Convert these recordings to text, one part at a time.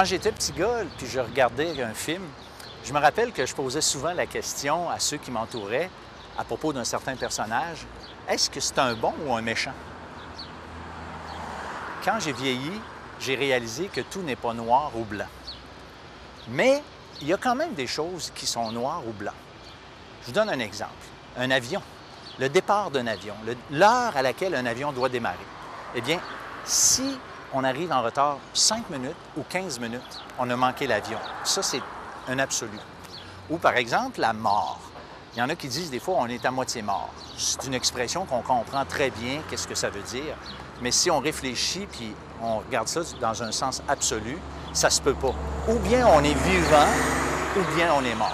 Quand j'étais petit gars, puis je regardais un film, je me rappelle que je posais souvent la question à ceux qui m'entouraient à propos d'un certain personnage, est-ce que c'est un bon ou un méchant? Quand j'ai vieilli, j'ai réalisé que tout n'est pas noir ou blanc. Mais il y a quand même des choses qui sont noires ou blancs. Je vous donne un exemple. Un avion, le départ d'un avion, l'heure à laquelle un avion doit démarrer. Eh bien, si on arrive en retard 5 minutes ou 15 minutes, on a manqué l'avion. Ça, c'est un absolu. Ou par exemple, la mort. Il y en a qui disent des fois on est à moitié mort. C'est une expression qu'on comprend très bien, qu'est-ce que ça veut dire. Mais si on réfléchit puis on regarde ça dans un sens absolu, ça se peut pas. Ou bien on est vivant, ou bien on est mort.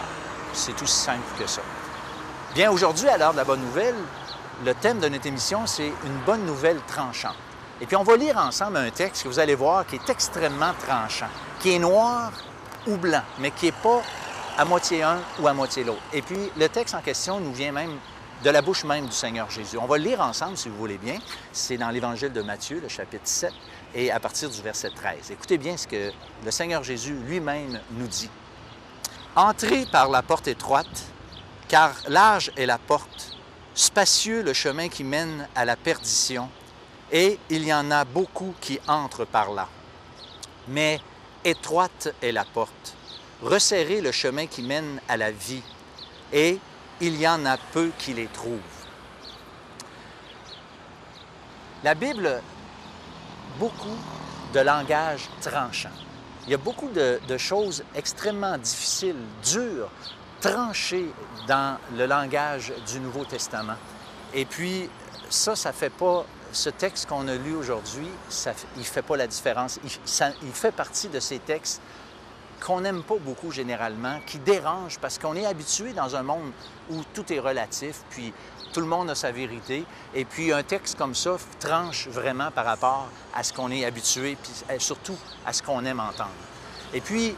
C'est aussi simple que ça. Bien, aujourd'hui, à l'heure de la bonne nouvelle, le thème de notre émission, c'est une bonne nouvelle tranchante. Et puis on va lire ensemble un texte que vous allez voir qui est extrêmement tranchant, qui est noir ou blanc, mais qui n'est pas à moitié un ou à moitié l'autre. Et puis le texte en question nous vient même de la bouche même du Seigneur Jésus. On va le lire ensemble, si vous voulez bien. C'est dans l'Évangile de Matthieu, le chapitre 7, et à partir du verset 13. Écoutez bien ce que le Seigneur Jésus lui-même nous dit. « Entrez par la porte étroite, car large est la porte, spacieux le chemin qui mène à la perdition, et il y en a beaucoup qui entrent par là. Mais étroite est la porte, resserrez le chemin qui mène à la vie, et il y en a peu qui les trouvent. » La Bible, beaucoup de langage tranchant. Il y a beaucoup de choses extrêmement difficiles, dures, tranchées dans le langage du Nouveau Testament. Et puis, ça ne fait pas... Ce texte qu'on a lu aujourd'hui, il ne fait pas la différence. Il fait partie de ces textes qu'on n'aime pas beaucoup généralement, qui dérangent parce qu'on est habitué dans un monde où tout est relatif, puis tout le monde a sa vérité. Et puis un texte comme ça tranche vraiment par rapport à ce qu'on est habitué, puis surtout à ce qu'on aime entendre. Et puis,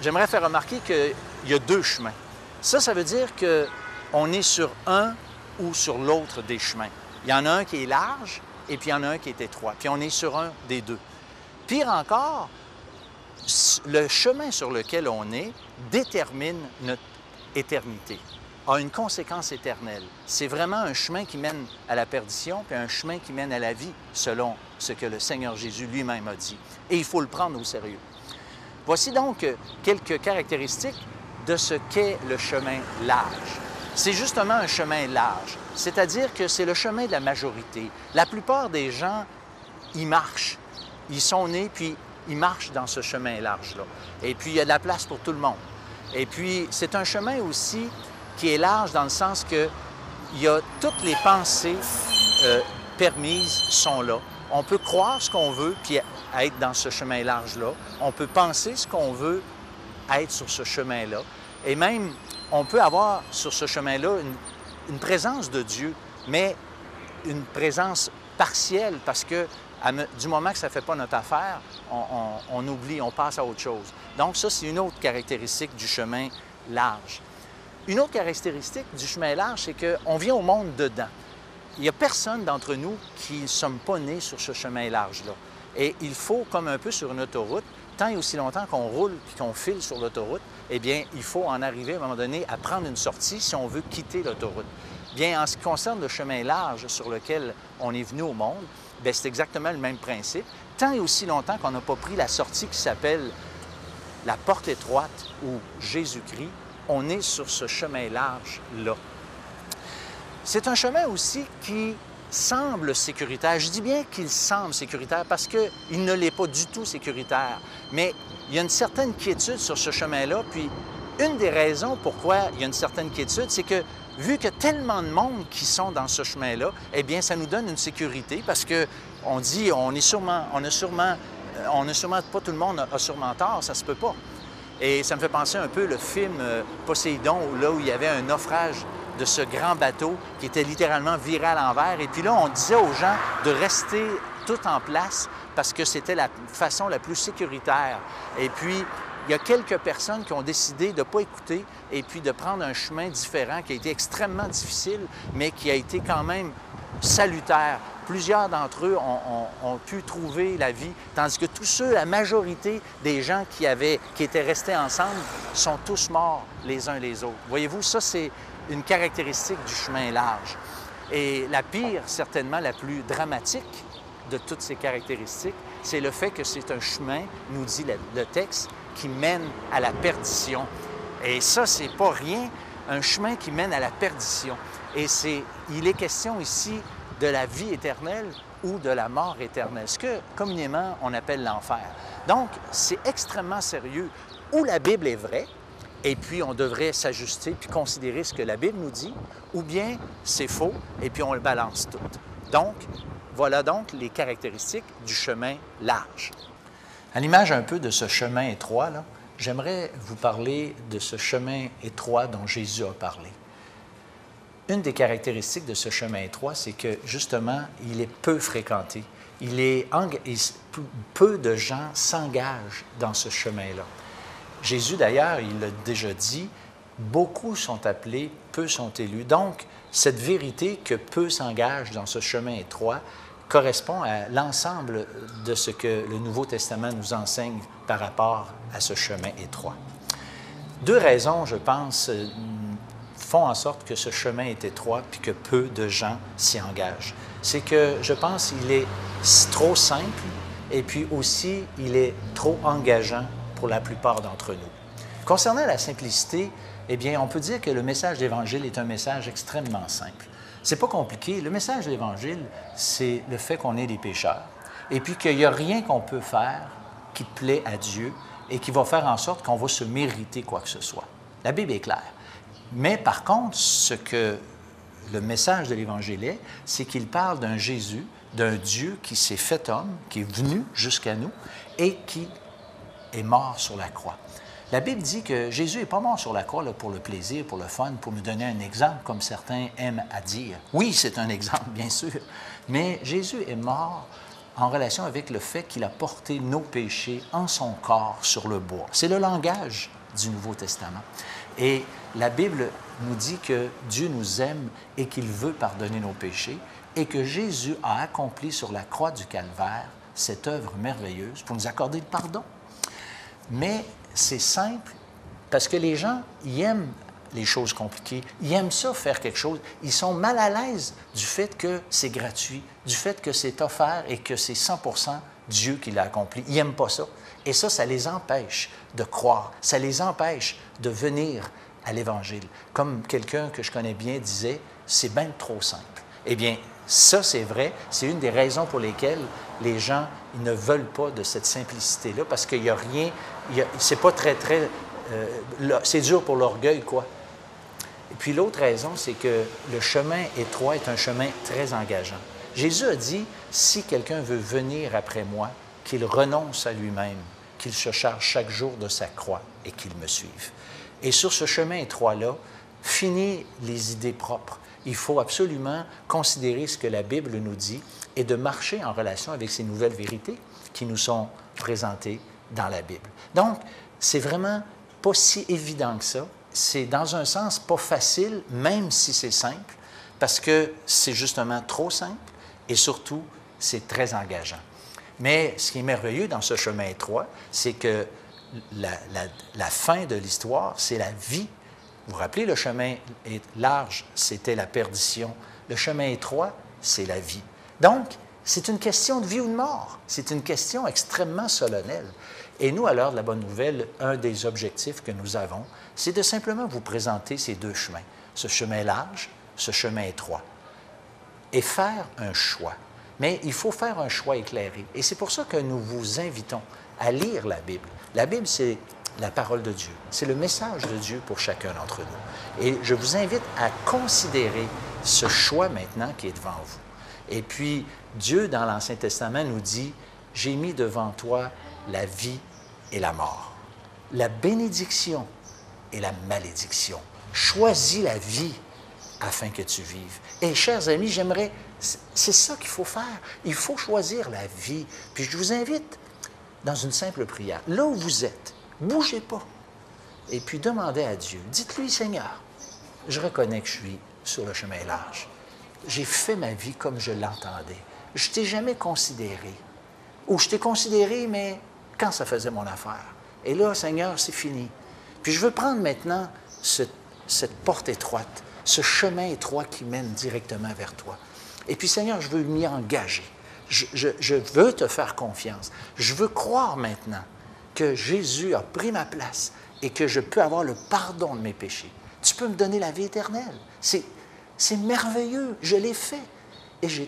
j'aimerais faire remarquer qu'il y a deux chemins. Ça veut dire qu'on est sur un ou sur l'autre des chemins. Il y en a un qui est large et puis il y en a un qui est étroit. Puis on est sur un des deux. Pire encore, le chemin sur lequel on est détermine notre éternité, a une conséquence éternelle. C'est vraiment un chemin qui mène à la perdition puis un chemin qui mène à la vie, selon ce que le Seigneur Jésus lui-même a dit. Et il faut le prendre au sérieux. Voici donc quelques caractéristiques de ce qu'est le chemin large. C'est justement un chemin large, c'est-à-dire que c'est le chemin de la majorité. La plupart des gens y marchent. Ils sont nés, puis ils marchent dans ce chemin large-là. Et puis, il y a de la place pour tout le monde. Et puis, c'est un chemin aussi qui est large dans le sens que il y a toutes les pensées permises sont là. On peut croire ce qu'on veut, puis être dans ce chemin large-là. On peut penser ce qu'on veut, être sur ce chemin-là. Et même, on peut avoir sur ce chemin-là une présence de Dieu, mais une présence partielle parce que du moment que ça ne fait pas notre affaire, on oublie, on passe à autre chose. Donc ça, c'est une autre caractéristique du chemin large. Une autre caractéristique du chemin large, c'est qu'on vient au monde dedans. Il n'y a personne d'entre nous qui ne sommes pas nés sur ce chemin large-là. Et il faut, comme un peu sur une autoroute, tant et aussi longtemps qu'on roule et qu'on file sur l'autoroute, eh bien, il faut en arriver à un moment donné à prendre une sortie si on veut quitter l'autoroute. Bien, en ce qui concerne le chemin large sur lequel on est venu au monde, bien, c'est exactement le même principe. Tant et aussi longtemps qu'on n'a pas pris la sortie qui s'appelle la porte étroite ou Jésus-Christ, on est sur ce chemin large-là. C'est un chemin aussi qui semble sécuritaire. Je dis bien qu'il semble sécuritaire parce qu'il ne l'est pas du tout sécuritaire. Mais il y a une certaine quiétude sur ce chemin-là. Puis une des raisons pourquoi il y a une certaine quiétude, c'est que vu qu'il y a tellement de monde qui sont dans ce chemin-là, eh bien, ça nous donne une sécurité parce qu'on dit, pas tout le monde a sûrement tort, ça se peut pas. Et ça me fait penser un peu le film Poséidon, là où il y avait un naufrage de ce grand bateau qui était littéralement viré à l'envers. Et puis là, on disait aux gens de rester tout en place parce que c'était la façon la plus sécuritaire. Et puis, il y a quelques personnes qui ont décidé de ne pas écouter et puis de prendre un chemin différent qui a été extrêmement difficile, mais qui a été quand même salutaire plusieurs d'entre eux ont pu trouver la vie, tandis que tous ceux, la majorité des gens qui étaient restés ensemble, sont tous morts les uns les autres. Voyez-vous, ça, c'est une caractéristique du chemin large. Et la pire, certainement la plus dramatique de toutes ces caractéristiques, c'est le fait que c'est un chemin, nous dit le texte, qui mène à la perdition. Et ça, c'est pas rien, un chemin qui mène à la perdition. Et il est question ici de la vie éternelle ou de la mort éternelle, ce que communément on appelle l'enfer. Donc, c'est extrêmement sérieux. Ou la Bible est vraie, et puis on devrait s'ajuster puis considérer ce que la Bible nous dit, ou bien c'est faux, et puis on le balance tout. Donc, voilà donc les caractéristiques du chemin large. À l'image un peu de ce chemin étroit, j'aimerais vous parler de ce chemin étroit dont Jésus a parlé. Une des caractéristiques de ce chemin étroit, c'est que, justement, il est peu fréquenté. Peu de gens s'engagent dans ce chemin-là. Jésus, d'ailleurs, il l'a déjà dit, beaucoup sont appelés, peu sont élus. Donc, cette vérité que peu s'engagent dans ce chemin étroit correspond à l'ensemble de ce que le Nouveau Testament nous enseigne par rapport à ce chemin étroit. Deux raisons, je pense, font en sorte que ce chemin est étroit puis que peu de gens s'y engagent. C'est que, je pense, il est trop simple et puis aussi, il est trop engageant pour la plupart d'entre nous. Concernant la simplicité, eh bien, on peut dire que le message de l'Évangile est un message extrêmement simple. C'est pas compliqué. Le message de l'Évangile, c'est le fait qu'on est des pécheurs et puis qu'il n'y a rien qu'on peut faire qui plaît à Dieu et qui va faire en sorte qu'on va se mériter quoi que ce soit. La Bible est claire. Mais par contre, ce que le message de l'Évangile est, c'est qu'il parle d'un Jésus, d'un Dieu qui s'est fait homme, qui est venu jusqu'à nous et qui est mort sur la croix. La Bible dit que Jésus n'est pas mort sur la croix pour le plaisir, pour le fun, pour nous donner un exemple, comme certains aiment à dire. Oui, c'est un exemple, bien sûr, mais Jésus est mort en relation avec le fait qu'il a porté nos péchés en son corps sur le bois. C'est le langage du Nouveau Testament. Et la Bible nous dit que Dieu nous aime et qu'il veut pardonner nos péchés et que Jésus a accompli sur la croix du Calvaire cette œuvre merveilleuse pour nous accorder le pardon. Mais c'est simple parce que les gens, ils aiment les choses compliquées. Ils aiment ça, faire quelque chose. Ils sont mal à l'aise du fait que c'est gratuit, du fait que c'est offert et que c'est 100% Dieu qui l'a accompli. Ils n'aiment pas ça. Et ça les empêche de croire. Ça les empêche de venir à l'Évangile. Comme quelqu'un que je connais bien disait, c'est bien trop simple. Eh bien, ça, c'est vrai. C'est une des raisons pour lesquelles les gens ils ne veulent pas de cette simplicité-là, parce qu'il n'y a rien, c'est pas c'est dur pour l'orgueil, quoi. Et puis l'autre raison, c'est que le chemin étroit est un chemin très engageant. Jésus a dit, si quelqu'un veut venir après moi, qu'il renonce à lui-même, qu'il se charge chaque jour de sa croix et qu'il me suive. Et sur ce chemin étroit-là, fini les idées propres. Il faut absolument considérer ce que la Bible nous dit et de marcher en relation avec ces nouvelles vérités qui nous sont présentées dans la Bible. Donc, c'est vraiment pas si évident que ça. C'est dans un sens pas facile, même si c'est simple, parce que c'est justement trop simple et surtout, c'est très engageant. Mais ce qui est merveilleux dans ce chemin étroit, c'est que la fin de l'histoire, c'est la vie. Vous vous rappelez, le chemin large, c'était la perdition. Le chemin étroit, c'est la vie. Donc, c'est une question de vie ou de mort. C'est une question extrêmement solennelle. Et nous, à l'heure de la bonne nouvelle, un des objectifs que nous avons, c'est de simplement vous présenter ces deux chemins, ce chemin large, ce chemin étroit, et faire un choix. Mais il faut faire un choix éclairé. Et c'est pour ça que nous vous invitons à lire la Bible. La Bible, c'est la parole de Dieu. C'est le message de Dieu pour chacun d'entre nous. Et je vous invite à considérer ce choix maintenant qui est devant vous. Et puis, Dieu, dans l'Ancien Testament, nous dit, « J'ai mis devant toi la vie et la mort, la bénédiction et la malédiction. Choisis la vie afin que tu vives. » Et chers amis, c'est ça qu'il faut faire. Il faut choisir la vie. Puis je vous invite dans une simple prière. Là où vous êtes, bougez pas. Et puis demandez à Dieu. Dites-lui, Seigneur, je reconnais que je suis sur le chemin large. J'ai fait ma vie comme je l'entendais. je t'ai jamais considéré. Ou je t'ai considéré, mais quand ça faisait mon affaire. Et là, Seigneur, c'est fini. Puis je veux prendre maintenant cette porte étroite, ce chemin étroit qui mène directement vers toi. Et puis, Seigneur, je veux m'y engager. Je veux te faire confiance. Je veux croire maintenant que Jésus a pris ma place et que je peux avoir le pardon de mes péchés. Tu peux me donner la vie éternelle. C'est merveilleux. Je l'ai fait. Et je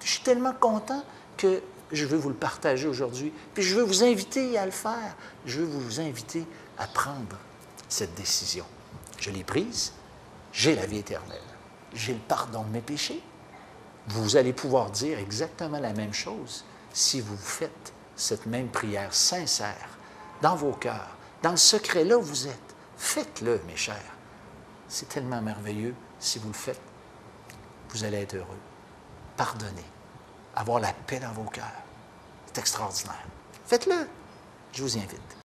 suis tellement content que je veux vous le partager aujourd'hui. Puis je veux vous inviter à le faire. Je veux vous inviter à prendre cette décision. Je l'ai prise. J'ai la vie éternelle. J'ai le pardon de mes péchés. Vous allez pouvoir dire exactement la même chose si vous faites cette même prière sincère dans vos cœurs, dans le secret là où vous êtes. Faites-le, mes chers. C'est tellement merveilleux. Si vous le faites, vous allez être heureux. Pardonnez. Avoir la paix dans vos cœurs. C'est extraordinaire. Faites-le. Je vous y invite.